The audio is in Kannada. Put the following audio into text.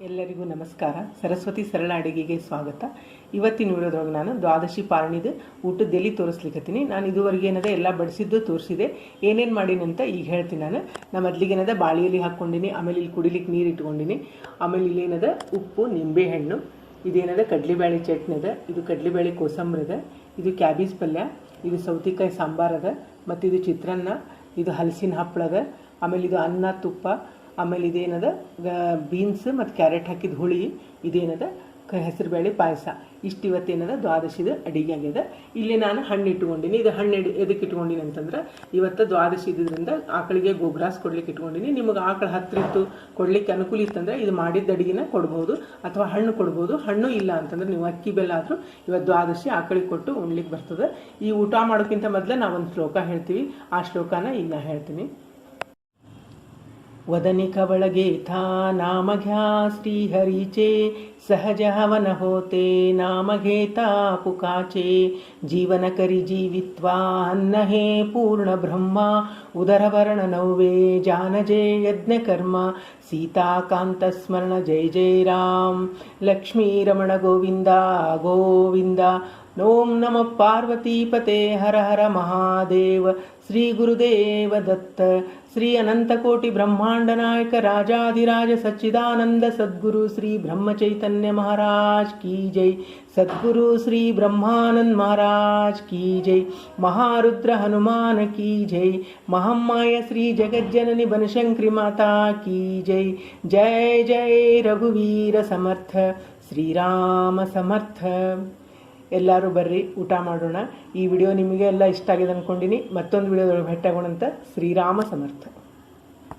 ಎಲ್ಲರಿಗೂ ನಮಸ್ಕಾರ. ಸರಸ್ವತಿ ಸರಳ ಅಡುಗೆಗೆ ಸ್ವಾಗತ. ಇವತ್ತಿನ ವಿಡಿಯೋದೊಳಗೆ ನಾನು ದ್ವಾದಶಿ ಪಾರಣಿದ ಊಟದ ಎಲೆ ತೋರಿಸ್ಲಿಕ್ಕತ್ತೀನಿ. ನಾನು ಇದುವರೆಗೆ ಏನದ ಎಲ್ಲ ಬಡಿಸಿದ್ದು ತೋರಿಸಿದೆ. ಏನೇನು ಮಾಡೀನಂತ ಈಗ ಹೇಳ್ತೀನಿ. ನಾನು ಮೊದಲಿಗೆ ಏನದ ಬಾಳೆ ಎಲೆ ಹಾಕ್ಕೊಂಡಿನಿ, ಆಮೇಲೆ ಇಲ್ಲಿ ಕುಡಿಲಿಕ್ಕೆ ನೀರು ಇಟ್ಕೊಂಡಿನಿ, ಆಮೇಲೆ ಇಲ್ಲೇನದ ಉಪ್ಪು, ನಿಂಬೆಹಣ್ಣು, ಇದೇನದ ಕಡಲೆಬೇಳೆ ಚಟ್ನಿ ಅದ, ಇದು ಕಡಲೆಬೇಳೆ ಕೋಸಂಬರಿ ಅದ, ಇದು ಕ್ಯಾಬೇಜ್ ಪಲ್ಯ, ಇದು ಸೌತೆಕಾಯಿ ಸಾಂಬಾರು ಅದ, ಮತ್ತು ಇದು ಚಿತ್ರಾನ್ನ, ಇದು ಹಲಸಿನ ಹಪ್ಪಳ ಅದ, ಆಮೇಲೆ ಇದು ಅನ್ನ, ತುಪ್ಪ, ಆಮೇಲೆ ಇದೇನದ ಬೀನ್ಸ್ ಮತ್ತು ಕ್ಯಾರೆಟ್ ಹಾಕಿದ ಹುಳಿ, ಇದೇನದ ಹೆಸರುಬೇಳೆ ಪಾಯಸ. ಇಷ್ಟು ಇವತ್ತೇನದ ದ್ವಾದಶಿದ ಅಡಿಗೆ ಆಗ್ಯದ. ಇಲ್ಲಿ ನಾನು ಹಣ್ಣು ಇಟ್ಕೊಂಡಿನಿ. ಇದು ಹಣ್ಣು ಎದಕ್ಕೆ ಇಟ್ಕೊಂಡಿನಿ ಅಂತಂದ್ರೆ, ಇವತ್ತು ದ್ವಾದಶಿ ಇದ್ರಿಂದ ಆಕಳಿಗೆ ಗೊಬ್ಬರಾಸ್ ಕೊಡ್ಲಿಕ್ಕೆ ಇಟ್ಕೊಂಡಿನಿ. ನಿಮಗೆ ಆಕಳ ಹತ್ರ ಇತ್ತು ಕೊಡ್ಲಿಕ್ಕೆ ಅನುಕೂಲ ಇತ್ತಂದ್ರೆ ಇದು ಮಾಡಿದ್ದ ಅಡಿಗೆನ ಕೊಡ್ಬೋದು, ಅಥವಾ ಹಣ್ಣು ಕೊಡ್ಬೋದು. ಹಣ್ಣು ಇಲ್ಲ ಅಂತಂದ್ರೆ ನೀವು ಅಕ್ಕಿ ಬೆಲ್ಲ ಆದರೂ ಇವತ್ತು ದ್ವಾದಶಿ ಆಕಳಿಗೆ ಕೊಟ್ಟು ಉಣ್ಲಿಕ್ಕೆ ಬರ್ತದೆ. ಈ ಊಟ ಮಾಡೋಕ್ಕಿಂತ ಮೊದಲು ನಾವೊಂದು ಶ್ಲೋಕ ಹೇಳ್ತೀವಿ. ಆ ಶ್ಲೋಕನ ಈಗ ನಾ ಹೇಳ್ತೀನಿ. वदनि कवळगेथा नाम घ्या श्रीहरीचे, सहज हवन होते नाम घेता पुकाचे. जीवन करी जीवित्वा अन्न हे पूर्ण ब्रह्मा, उदरवर्ण नव्वे जानजे यज्ञ कर्म. सीताकांत स्मरण जय जय राम, लक्ष्मी रमण गोविंद गोविंद. ओम नमः पार्वतीपते हर हर महादेव. श्री गुरुदेव दत्त. श्री अनंतकोटि ब्रह्मांड नायक राजाधिराज सच्चिदानंद सद्गुरु श्री ब्रह्म चैतन्य महाराज की जय. सद्गुरु श्री ब्रह्मानंद महाराज की जय. महारुद्र हनुमान की जय. महामाया श्री जगज्जननी बनशंकरी माता की जय. जय जय रघुवीर समर्थ, श्रीराम समर्थ. ಎಲ್ಲರೂ ಬರ್ರಿ, ಊಟ ಮಾಡೋಣ. ಈ ವಿಡಿಯೋ ನಿಮಗೆ ಎಲ್ಲ ಇಷ್ಟ ಆಗಿದೆ ಅಂದ್ಕೊಂಡಿನಿ. ಮತ್ತೊಂದು ವಿಡಿಯೋದೊಳಗೆ ಭೇಟಿಯಾಗೋಣಂತ. ಶ್ರೀರಾಮ ಸಮರ್ಥ.